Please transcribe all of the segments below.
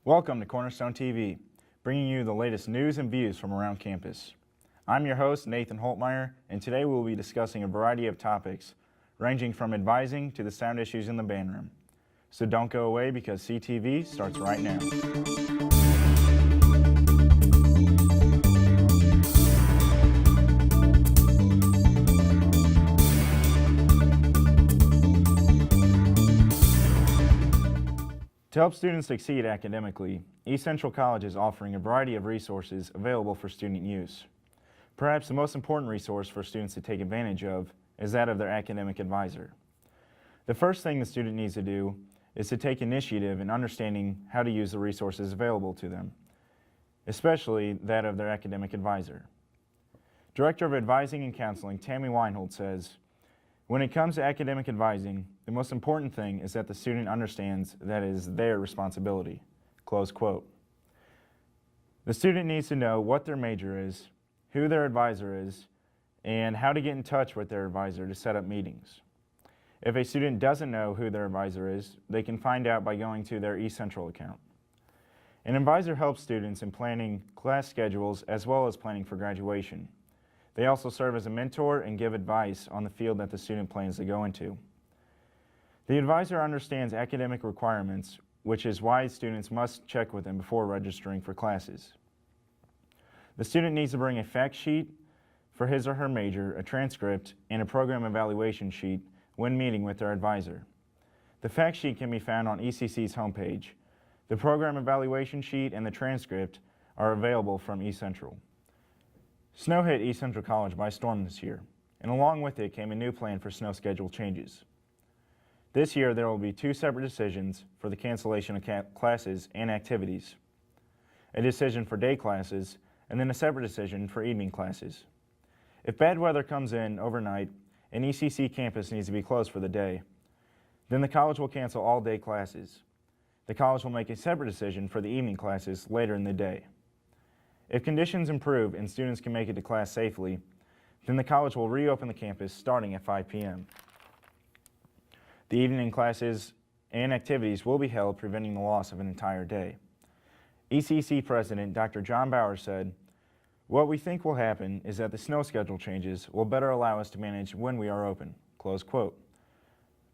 Welcome to Cornerstone TV, bringing you the latest news and views from around campus. I'm your host, Nathan Holtmeyer, and today we'll be discussing a variety of topics, ranging from advising to the sound issues in the band room. So don't go away because CTV starts right now. To help students succeed academically, East Central College is offering a variety of resources available for student use. Perhaps the most important resource for students to take advantage of is that of their academic advisor. The first thing the student needs to do is to take initiative in understanding how to use the resources available to them, especially that of their academic advisor. Director of Advising and Counseling Tammy Weinhold says, "When it comes to academic advising, the most important thing is that the student understands that it is their responsibility." Close quote. The student needs to know what their major is, who their advisor is, and how to get in touch with their advisor to set up meetings. If a student doesn't know who their advisor is, they can find out by going to their East Central account. An advisor helps students in planning class schedules as well as planning for graduation. They also serve as a mentor and give advice on the field that the student plans to go into. The advisor understands academic requirements, which is why students must check with them before registering for classes. The student needs to bring a fact sheet for his or her major, a transcript, and a program evaluation sheet when meeting with their advisor. The fact sheet can be found on ECC's homepage. The program evaluation sheet and the transcript are available from East Central. Snow hit East Central College by storm this year, and along with it came a new plan for snow schedule changes. This year there will be two separate decisions for the cancellation of classes and activities. A decision for day classes, and then a separate decision for evening classes. If bad weather comes in overnight, an ECC campus needs to be closed for the day, then the college will cancel all day classes. The college will make a separate decision for the evening classes later in the day. If conditions improve and students can make it to class safely, then the college will reopen the campus starting at 5 p.m. The evening classes and activities will be held, preventing the loss of an entire day. ECC President Dr. John Bauer said, "What we think will happen is that the snow schedule changes will better allow us to manage when we are open." Close quote.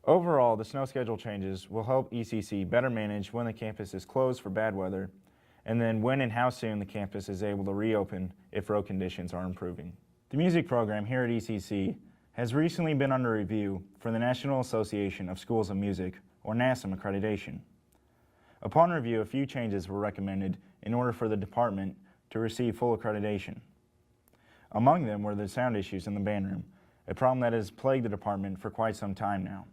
Overall, the snow schedule changes will help ECC better manage when the campus is closed for bad weather, and then when and how soon the campus is able to reopen if road conditions are improving. The music program here at ECC has recently been under review for the National Association of Schools of Music, or NASM accreditation. Upon review, a few changes were recommended in order for the department to receive full accreditation. Among them were the sound issues in the band room, a problem that has plagued the department for quite some time now.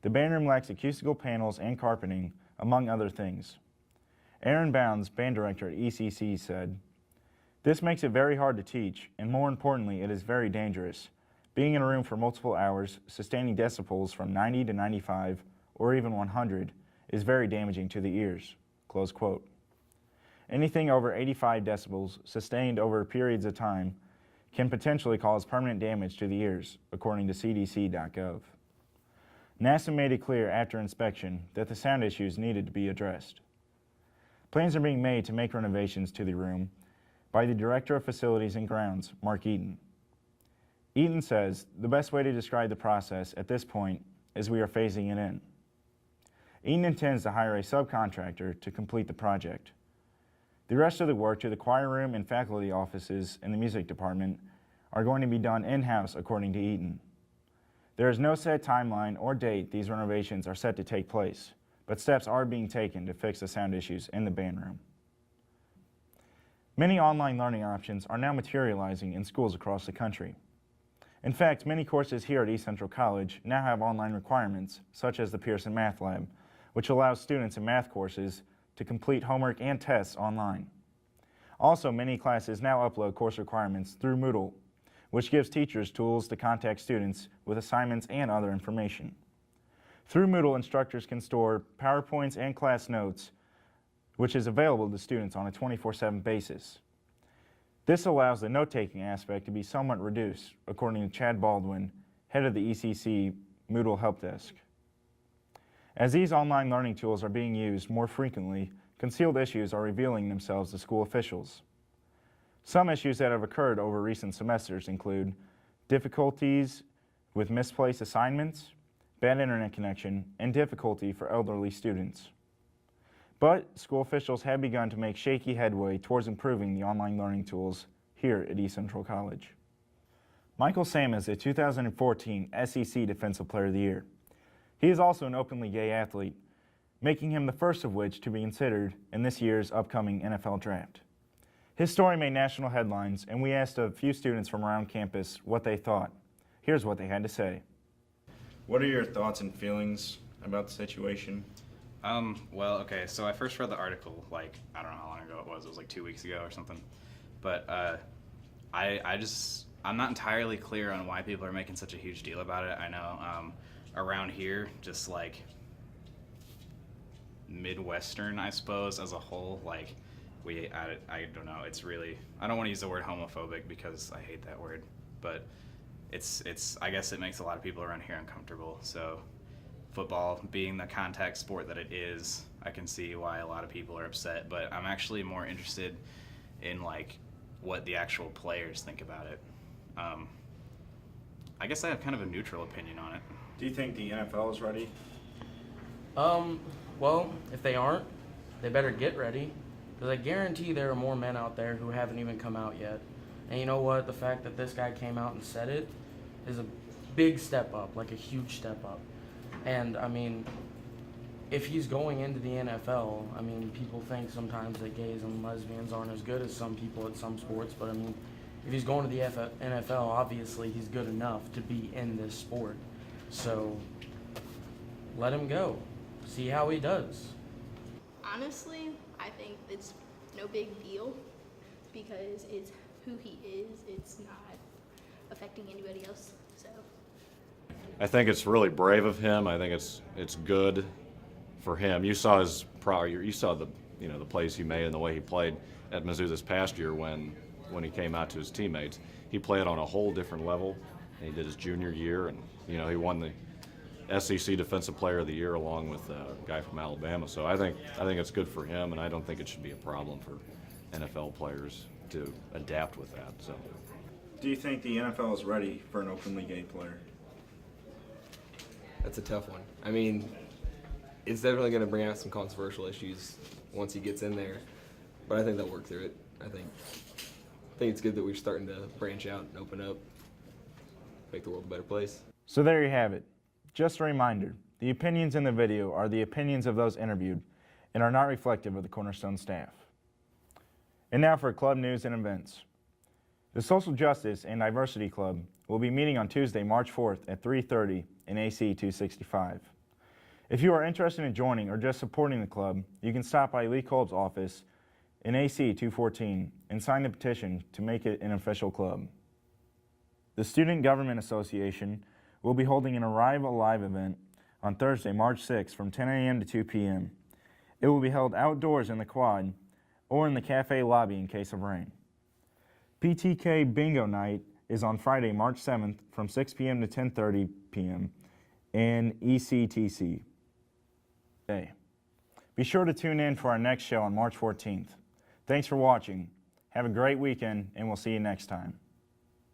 The band room lacks acoustical panels and carpeting, among other things. Aaron Bounds, band director at ECC, said, "This makes it very hard to teach, and more importantly, it is very dangerous. Being in a room for multiple hours, sustaining decibels from 90 to 95, or even 100, is very damaging to the ears." Close quote. Anything over 85 decibels sustained over periods of time can potentially cause permanent damage to the ears, according to cdc.gov. NASA made it clear after inspection that the sound issues needed to be addressed. Plans are being made to make renovations to the room by the Director of Facilities and Grounds, Mark Eaton. Eaton says, "The best way to describe the process at this point is we are phasing it in." Eaton intends to hire a subcontractor to complete the project. The rest of the work to the choir room and faculty offices in the music department are going to be done in-house, according to Eaton. There is no set timeline or date these renovations are set to take place, but steps are being taken to fix the sound issues in the band room. Many online learning options are now materializing in schools across the country. In fact, many courses here at East Central College now have online requirements, such as the Pearson Math Lab, which allows students in math courses to complete homework and tests online. Also, many classes now upload course requirements through Moodle, which gives teachers tools to contact students with assignments and other information. Through Moodle, instructors can store PowerPoints and class notes, which is available to students on a 24/7 basis. This allows the note-taking aspect to be somewhat reduced, according to Chad Baldwin, head of the ECC Moodle Help Desk. As these online learning tools are being used more frequently, concealed issues are revealing themselves to school officials. Some issues that have occurred over recent semesters include difficulties with misplaced assignments, bad internet connection, and difficulty for elderly students. But school officials have begun to make shaky headway towards improving the online learning tools here at East Central College. Michael Sam is the 2014 SEC Defensive Player of the Year. He is also an openly gay athlete, making him the first of which to be considered in this year's upcoming NFL Draft. His story made national headlines, and we asked a few students from around campus what they thought. Here's what they had to say. What are your thoughts and feelings about the situation? Well, okay, so I first read the article, like, I don't know how long ago it was like 2 weeks ago or something, but I'm not entirely clear on why people are making such a huge deal about it. I know around here, just like Midwestern, I suppose, as a whole, like, I don't know, it's really, I don't want to use the word homophobic because I hate that word, but I guess it makes a lot of people around here uncomfortable. So football being the contact sport that it is, I can see why a lot of people are upset, but I'm actually more interested in like what the actual players think about it. I guess I have kind of a neutral opinion on it. Do you think the NFL is ready? Well, if they aren't, they better get ready, because I guarantee there are more men out there who haven't even come out yet. And you know what? The fact that this guy came out and said it is a big step up, like a huge step up. And, I mean, if he's going into the NFL, I mean, people think sometimes that gays and lesbians aren't as good as some people at some sports, but, I mean, if he's going to the NFL, obviously he's good enough to be in this sport. So let him go. See how he does. Honestly, I think it's no big deal because it's who he is. It's not affecting anybody else. So I think it's really brave of him. I think it's good for him. You saw his prior year. You saw the plays he made and the way he played at Mizzou this past year when he came out to his teammates. He played on a whole different level. And he did his junior year, and he won the SEC Defensive Player of the Year along with a guy from Alabama. So I think it's good for him, and I don't think it should be a problem for NFL players to adapt with that. So, do you think the NFL is ready for an openly gay player? That's a tough one. I mean, it's definitely going to bring out some controversial issues once he gets in there, but I think they'll work through it. I think it's good that we're starting to branch out and open up, make the world a better place. So there you have it. Just a reminder, the opinions in the video are the opinions of those interviewed and are not reflective of the Cornerstone staff. And now for club news and events. The Social Justice and Diversity Club will be meeting on Tuesday, March 4th at 3:30 in AC 265. If you are interested in joining or just supporting the club, you can stop by Lee Kolb's office in AC 214 and sign the petition to make it an official club. The Student Government Association will be holding an Arrive Alive event on Thursday, March 6th from 10 a.m. to 2 p.m. It will be held outdoors in the quad or in the cafe lobby in case of rain. PTK Bingo Night is on Friday, March 7th from 6 p.m. to 10:30 p.m. in ECTC. Be sure to tune in for our next show on March 14th. Thanks for watching. Have a great weekend, and we'll see you next time.